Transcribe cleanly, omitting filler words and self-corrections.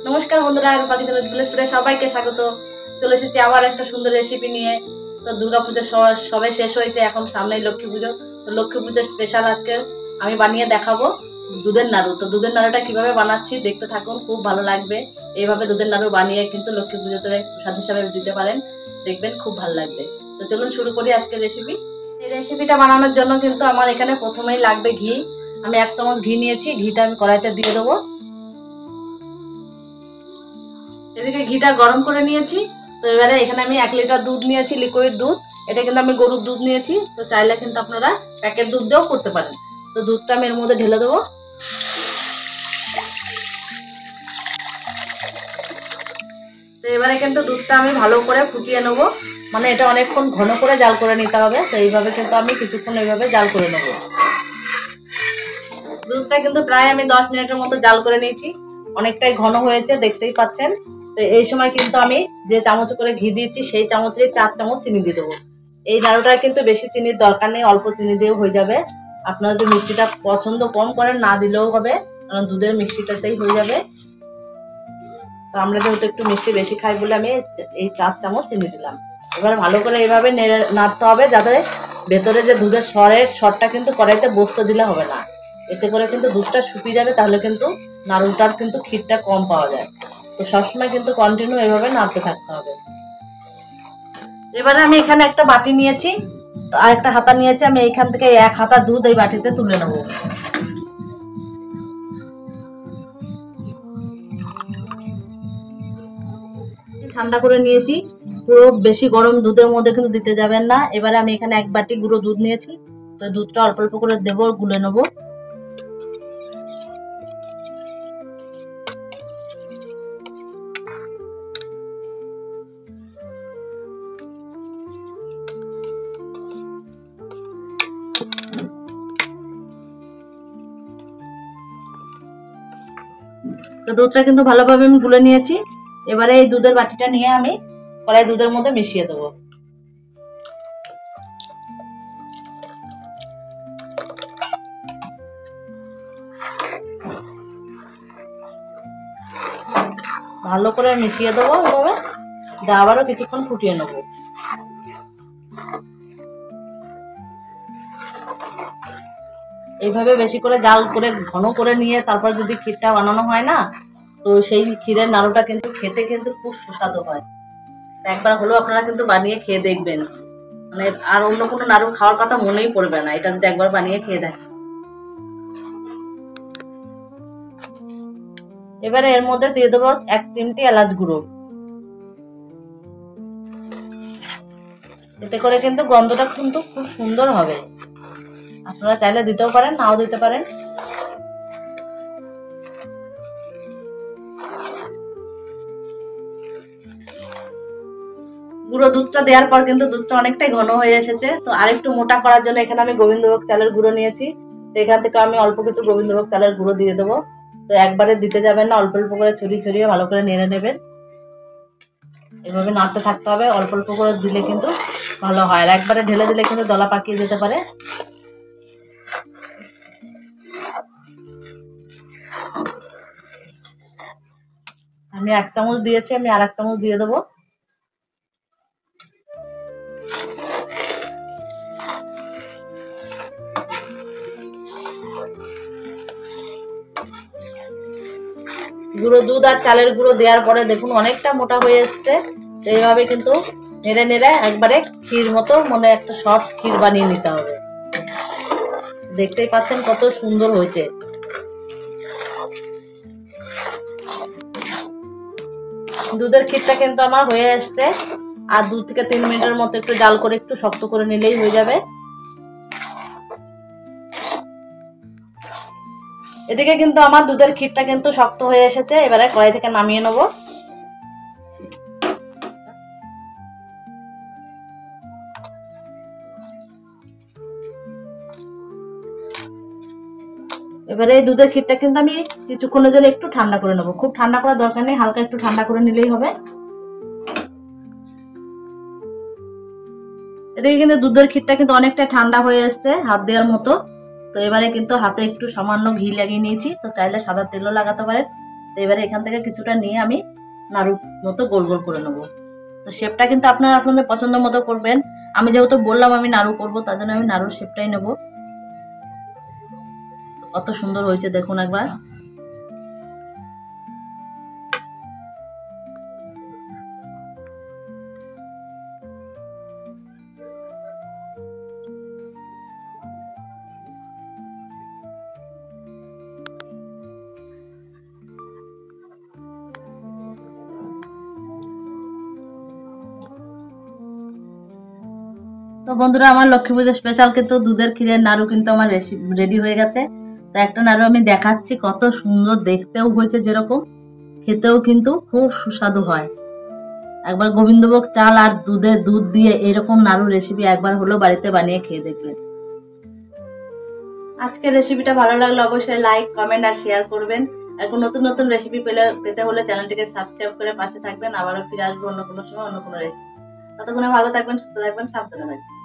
নমস্কার বন্ধুরা, রূপা কিচেন ভিলেজপুরে সবাইকে স্বাগত। চলে এসেছি আবার একটা সুন্দর রেসিপি নিয়ে। তো দুর্গাপূজা সবে শেষ হয়েছে, এখন সামনেই লক্ষ্মী পুজো। তো লক্ষ্মী পুজোর স্পেশাল আজকে আমি বানিয়ে দেখাবো দুধের নাড়ু। তো দুধের নাড়ুটা কিভাবে বানাচ্ছি দেখতে থাকুন, খুব ভালো লাগবে। এইভাবে দুধের নাড়ু বানিয়ে কিন্তু লক্ষ্মী পুজোতে প্রসাদ হিসাবে দিতে পারেন, দেখবেন খুব ভালো লাগবে। তো চলুন শুরু করি আজকের রেসিপি। এই রেসিপিটা বানানোর জন্য কিন্তু আমার এখানে প্রথমেই লাগবে ঘি। আমি 1 চামচ ঘি নিয়েছি, ঘিটা আমি কড়াইতে দিয়ে দেবো। এদিকে ঘিটা গরম করে নিয়েছি। তো এবারে এখানে আমি 1 লিটার দুধ নিয়েছি, লিকুইড দুধ। এটা কিন্তু আমি গরুর দুধ নিয়েছি, তো চাইলে কিন্তু আপনারা প্যাকেট দুধ দিয়েও করতে পারেন। তো দুধটা আমি এর মধ্যে ঢেলে দেবো। তো এবারে কিন্তু দুধটা আমি ভালো করে ফুটিয়ে নেব, মানে এটা অনেকক্ষণ ঘন করে জাল করে নিতে হবে। তো এইভাবে কিন্তু আমি কিছুক্ষণ এইভাবে জাল করে নেব। দুধটা কিন্তু প্রায় আমি 10 মিনিটের মতো জাল করে নিয়েছি, অনেকটাই ঘন হয়েছে, দেখতেই পাচ্ছেন। তো এই সময় কিন্তু আমি যে চামচ করে ঘি দিয়েছি সেই চামচের 4 চামচ চিনি দিয়ে দেবো। এই নাড়ুটায় কিন্তু বেশি চিনির দরকার নেই, অল্প চিনি দিয়েও হয়ে যাবে। আপনারা যদি মিষ্টিটা পছন্দ কম করেন না দিলেও হবে, কারণ দুধের মিষ্টিটাতেই হয়ে যাবে। তো আমরা যেহেতু একটু মিষ্টি বেশি খাই বলে আমি এই 4 চামচ চিনি দিলাম। এবার ভালো করে এইভাবে নাড়তে হবে, যাতে ভেতরে যে দুধের সরটা কিন্তু কড়াইতে বসতে দিলে হবে না। এতে করে কিন্তু দুধটা শুকিয়ে যাবে, তাহলে কিন্তু নাড়ুটার কিন্তু ক্ষীরটা কম পাওয়া যায়। তো সবসময় কিন্তু কন্টিনিউ এভাবে নাড়তে থাকতে হবে। এবারে আমি এখানে একটা বাটি নিয়েছি, তো আর একটা হাতা নিয়েছি। আমি এইখান থেকে 1 হাতা দুধ এই বাটিতে তুলে নেব। ঠান্ডা করে নিয়েছি, পুরো বেশি গরম দুধের মধ্যে কিন্তু দিতে যাবেন না। এবারে আমি এখানে 1 বাটি গুঁড়ো দুধ নিয়েছি, তো দুধটা অল্প অল্প করে দেবো, গুলে নেবো। তো দুধটা কিন্তু ভালোভাবে আমি গুলে নিয়েছি। এবারে এই দুধের বাটিটা নিয়ে আমি কড়াই দুধের মধ্যে মিশিয়ে দেবো। ভালো করে মিশিয়ে দেবো এভাবে, আবারও কিছুক্ষণ ফুটিয়ে নেবো। এইভাবে বেশি করে জাল করে ঘন করে নিয়ে তারপর যদি ক্ষীরটা বানানো হয় না, তো সেই ক্ষীরের নাড়ুটা কিন্তু খেতে কিন্তু খুব সুস্বাদু হয়। একবার হলেও আপনারা কিন্তু বানিয়ে খেয়ে দেখবেন, মানে আর অন্য কোনো নাড়ু খাওয়ার কথা মনেই পড়বে না, এটা যদি একবার বানিয়ে খেয়ে দেখেন। এবারে এর মধ্যে দিয়ে দেবো 1 চিমটি এলাচ গুঁড়ো। এতে করে কিন্তু গন্ধটা কিন্তু খুব সুন্দর হবে। আপনারা চাইলে দিতেও পারেন, নাও দিতে পারেন। গুঁড়ো দুধটা দেওয়ার পর কিন্তু দুধটা অনেকটাই ঘন হয়ে এসেছে। তো আরেকটু মোটা করার জন্য এখানে আমি গোবিন্দভোগ চালের গুঁড়ো নিয়েছি। তো এখান থেকে আমি অল্প কিছু গোবিন্দভোগ চালের গুঁড়ো দিয়ে দেবো। তো একবারে দিতে যাবেন না, অল্প অল্প করে ছড়িয়ে ছড়িয়ে ভালো করে নেড়ে নেবেন। এভাবে নাড়তে থাকতে হবে, অল্প অল্প করে দিলে কিন্তু ভালো হয়, আর একবারে ঢেলে দিলে কিন্তু দলা পাকিয়ে যেতে পারে। আমি 1 চামচ দিয়েছি, আমি আর 1 চামচ দিয়ে দেবো। গুঁড়ো দুধ আর চালের গুঁড়ো দেওয়ার পরে দেখুন অনেকটা মোটা হয়ে এসছে। তো এইভাবে কিন্তু নেড়ে নেড়ে একবারে ক্ষীর মতো, মানে একটা সফট ক্ষীর বানিয়ে নিতে হবে। দেখতেই পাচ্ছেন কত সুন্দর হয়েছে। দুধের ক্ষীরটা কিন্তু আমার হয়ে আসছে, আর 2 থেকে 3 মিনিটের মতো একটু জাল করে একটু শক্ত করে নিলেই হয়ে যাবে। এদিকে কিন্তু আমার দুধের ক্ষীরটা কিন্তু শক্ত হয়ে এসেছে। এবারে কড়াই থেকে নামিয়ে নেব। এবারে এই দুধের ক্ষীরটা কিন্তু আমি কিছুক্ষণের জন্য একটু ঠান্ডা করে নেবো। খুব ঠান্ডা করার দরকার নেই, হালকা একটু ঠান্ডা করে নিলেই হবে। এদিকে কিন্তু দুধের ক্ষীরটা কিন্তু অনেকটা ঠান্ডা হয়ে আসছে, হাত দেওয়ার মতো। তো এবারে কিন্তু হাতে একটু সামান্য ঘি লাগিয়ে নিয়েছি, তো চাইলে সাদা তেলও লাগাতে পারেন। তো এবারে এখান থেকে কিছুটা নিয়ে আমি নাড়ু মতো গোল গোল করে নেবো। তো শেপটা কিন্তু আপনারা আপনাদের পছন্দ মতো করবেন। আমি যেহেতু বললাম আমি নাড়ু করবো, তার জন্য আমি নাড়ুর শেপটাই নেবো। কত সুন্দর হয়েছে দেখুন একবার। তো বন্ধুরা, আমার লক্ষ্মী পুজোর স্পেশাল কিন্তু দুধের ক্ষীরের নাড়ু কিন্তু আমার রেডি হয়ে গেছে। তো একটা নাড়ু আমি দেখাচ্ছি, কত সুন্দর দেখতেও হয়েছে, যেরকম খেতেও কিন্তু খুব সুস্বাদু হয়। একবার গোবিন্দভোগ চাল আর দুধ দিয়ে এরকম নাড়ু রেসিপি একবার হলো বাড়িতে বানিয়ে খেয়ে দেখবেন। আজকের রেসিপিটা ভালো লাগলে অবশ্যই লাইক, কমেন্ট আর শেয়ার করবেন। এখন নতুন নতুন রেসিপি পেতে হলে চ্যানেলটিকে সাবস্ক্রাইব করে পাশে থাকবেন। আবারও ফিরে আসবো অন্য কোনো সময় অন্য কোনো রেসিপি। ততক্ষণে ভালো থাকবেন, সুস্থ থাকবেন, সাবধানে থাকবেন।